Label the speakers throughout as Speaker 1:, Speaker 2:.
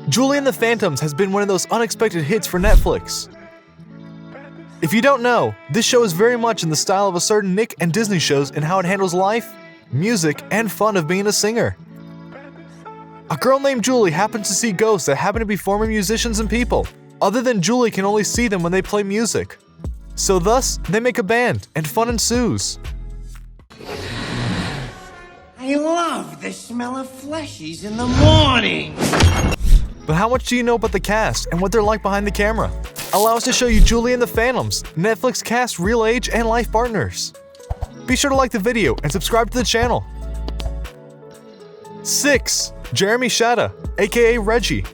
Speaker 1: Julie and the Phantoms has been one of those unexpected hits for Netflix. If you don't know, this show is very much in the style of a certain Nick and Disney shows in how it handles life, music, and fun of being a singer. A girl named Julie happens to see ghosts that happen to be former musicians and people. Other than Julie can only see them when they play music. So thus, they make a band, and fun ensues.
Speaker 2: I love the smell of fleshies in the morning.
Speaker 1: But how much do you know about the cast and what they're like behind the camera? Allow us to show you Julie and the Phantoms, Netflix cast real age and life partners. Be sure to like the video and subscribe to the channel. 6. Jeremy Shada, aka Reggie.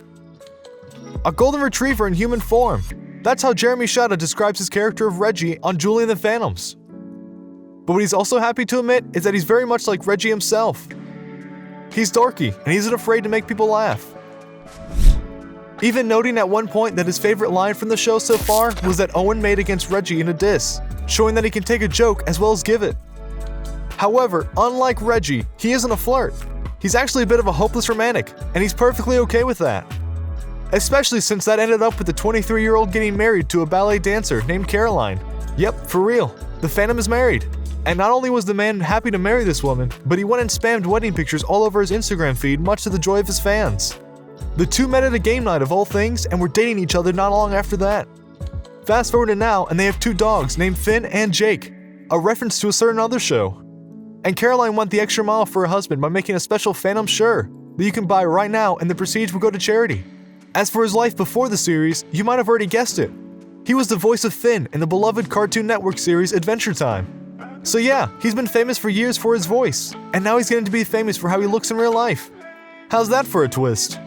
Speaker 1: A golden retriever in human form. That's how Jeremy Shada describes his character of Reggie on Julie and the Phantoms. But what he's also happy to admit is that he's very much like Reggie himself. He's dorky, and he isn't afraid to make people laugh. Even noting at one point that his favorite line from the show so far was that Owen made against Reggie in a diss, showing that he can take a joke as well as give it. However, unlike Reggie, he isn't a flirt. He's actually a bit of a hopeless romantic, and he's perfectly okay with that. Especially since that ended up with the 23-year-old getting married to a ballet dancer named Caroline. Yep, for real, the Phantom is married. And not only was the man happy to marry this woman, but he went and spammed wedding pictures all over his Instagram feed, much to the joy of his fans. The two met at a game night of all things and were dating each other not long after that. Fast forward to now, and they have 2 dogs named Finn and Jake, a reference to a certain other show. And Caroline went the extra mile for her husband by making a special Phantom shirt that you can buy right now, and the proceeds will go to charity. As for his life before the series, you might have already guessed it. He was the voice of Finn in the beloved Cartoon Network series Adventure Time. So yeah, he's been famous for years for his voice, and now he's getting to be famous for how he looks in real life. How's that for a twist?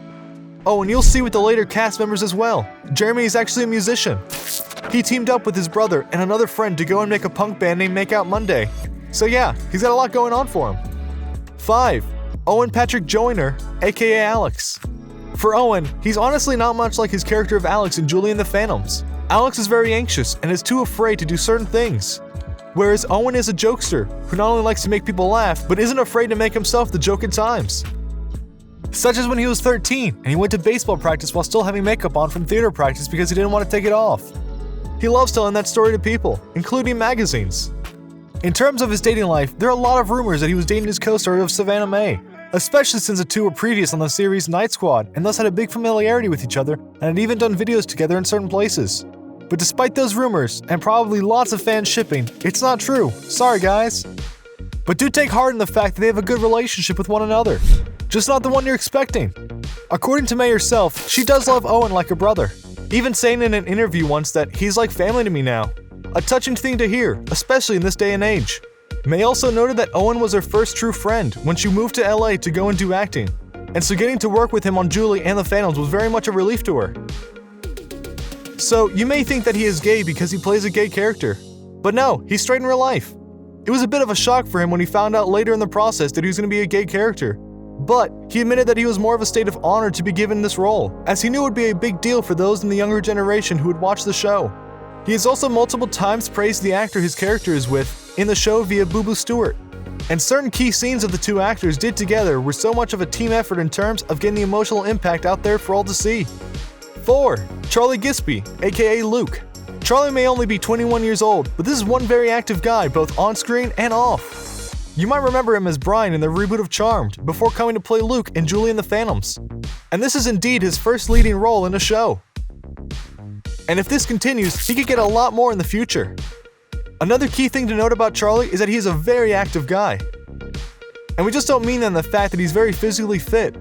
Speaker 1: Oh, and you'll see with the later cast members as well, Jeremy is actually a musician. He teamed up with his brother and another friend to go and make a punk band named Make Out Monday. So yeah, he's got a lot going on for him. 5. Owen Patrick Joyner, aka Alex. For Owen, he's honestly not much like his character of Alex in Julie and the Phantoms. Alex is very anxious and is too afraid to do certain things. Whereas Owen is a jokester who not only likes to make people laugh, but isn't afraid to make himself the joke at times. Such as when he was 13 and he went to baseball practice while still having makeup on from theater practice because he didn't want to take it off. He loves telling that story to people, including magazines. In terms of his dating life, there are a lot of rumors that he was dating his co-star of Savannah Mae, especially since the two were previous on the series Night Squad and thus had a big familiarity with each other and had even done videos together in certain places. But despite those rumors, and probably lots of fans shipping, it's not true. Sorry guys. But do take heart in the fact that they have a good relationship with one another. Just not the one you're expecting. According to Mae herself, she does love Owen like a brother, even saying in an interview once that he's like family to me now. A touching thing to hear, especially in this day and age. Mae also noted that Owen was her first true friend when she moved to LA to go and do acting, and so getting to work with him on Julie and the Phantoms was very much a relief to her. So, you may think that he is gay because he plays a gay character, but no, he's straight in real life. It was a bit of a shock for him when he found out later in the process that he was going to be a gay character, but he admitted that he was more of a state of honor to be given this role, as he knew it would be a big deal for those in the younger generation who would watch the show. He has also multiple times praised the actor his character is with in the show via Boo Boo Stewart, and certain key scenes of the two actors did together were so much of a team effort in terms of getting the emotional impact out there for all to see. 4. Charlie Gisby, aka Luke. Charlie may only be 21 years old, but this is one very active guy both on screen and off. You might remember him as Brian in the reboot of Charmed, before coming to play Luke in Julie and the Phantoms. And this is indeed his first leading role in a show. And if this continues, he could get a lot more in the future. Another key thing to note about Charlie is that he is a very active guy. And we just don't mean that in the fact that he's very physically fit.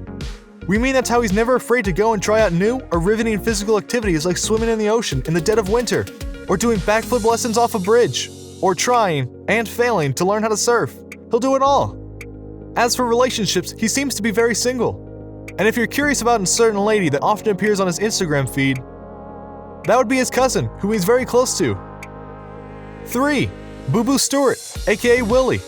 Speaker 1: We mean that's how he's never afraid to go and try out new or riveting physical activities like swimming in the ocean in the dead of winter, or doing backflip lessons off a bridge, or trying, and failing, to learn how to surf. He'll do it all. As for relationships, he seems to be very single. And if you're curious about a certain lady that often appears on his Instagram feed, that would be his cousin, who he's very close to. 3. Boo Boo Stewart, aka Willie.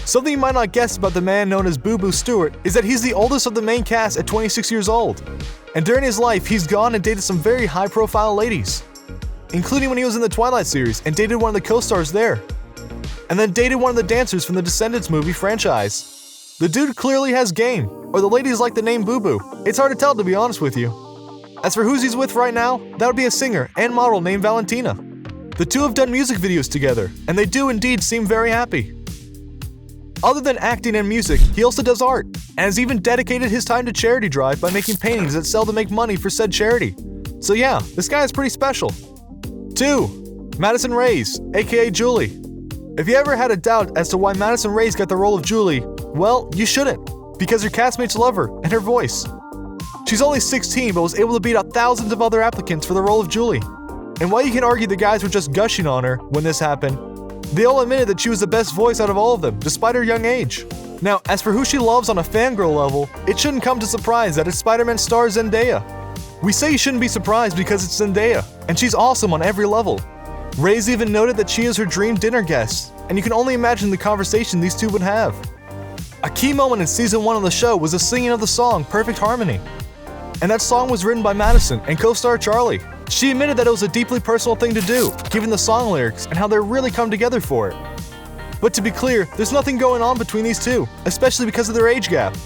Speaker 1: Something you might not guess about the man known as Boo Boo Stewart is that he's the oldest of the main cast at 26 years old. And during his life, he's gone and dated some very high-profile ladies, including when he was in the Twilight series and dated one of the co-stars there, and then dated one of the dancers from the Descendants movie franchise. The dude clearly has game, or the ladies like the name Boo Boo. It's hard to tell, to be honest with you. As for who he's with right now, that would be a singer and model named Valentina. The two have done music videos together, and they do indeed seem very happy. Other than acting and music, he also does art, and has even dedicated his time to charity drive by making paintings that sell to make money for said charity. So yeah, this guy is pretty special. 2. Madison Rayes, aka Julie. If you ever had a doubt as to why Madison Rayes got the role of Julie, well, you shouldn't, because her castmates love her and her voice. She's only 16 but was able to beat out thousands of other applicants for the role of Julie. And while you can argue the guys were just gushing on her when this happened, they all admitted that she was the best voice out of all of them, despite her young age. Now, as for who she loves on a fangirl level, it shouldn't come to surprise that it's Spider-Man star Zendaya. We say you shouldn't be surprised because it's Zendaya, and she's awesome on every level. Ray's even noted that she is her dream dinner guest, and you can only imagine the conversation these two would have. A key moment in Season 1 of the show was the singing of the song Perfect Harmony. And that song was written by Madison and co-star Charlie. She admitted that it was a deeply personal thing to do, given the song lyrics and how they really come together for it. But to be clear, there's nothing going on between these two, especially because of their age gap.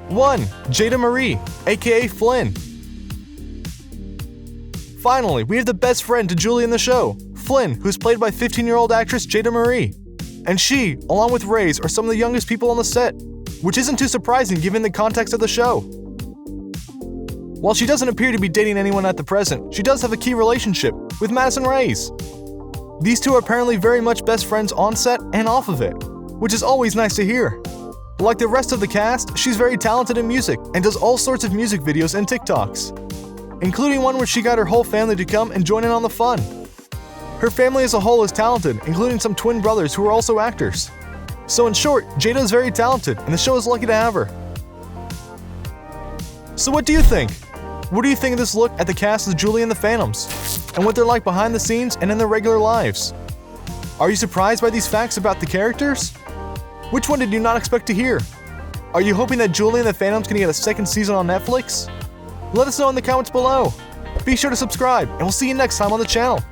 Speaker 1: 1. Jada Marie, aka Flynn. Finally, we have the best friend to Julie in the show, Flynn, who's played by 15-year-old actress Jada Marie. And she, along with Rayes, are some of the youngest people on the set, which isn't too surprising given the context of the show. While she doesn't appear to be dating anyone at the present, she does have a key relationship with Madison Rayes. These two are apparently very much best friends on set and off of it, which is always nice to hear. Like the rest of the cast, she's very talented in music and does all sorts of music videos and TikToks, including one where she got her whole family to come and join in on the fun. Her family as a whole is talented, including some twin brothers who are also actors. So in short, Jada is very talented, and the show is lucky to have her. So what do you think? What do you think of this look at the cast of Julie and the Phantoms, and what they're like behind the scenes and in their regular lives? Are you surprised by these facts about the characters? Which one did you not expect to hear? Are you hoping that Julie and the Phantoms can get a second season on Netflix? Let us know in the comments below. Be sure to subscribe, and we'll see you next time on the channel.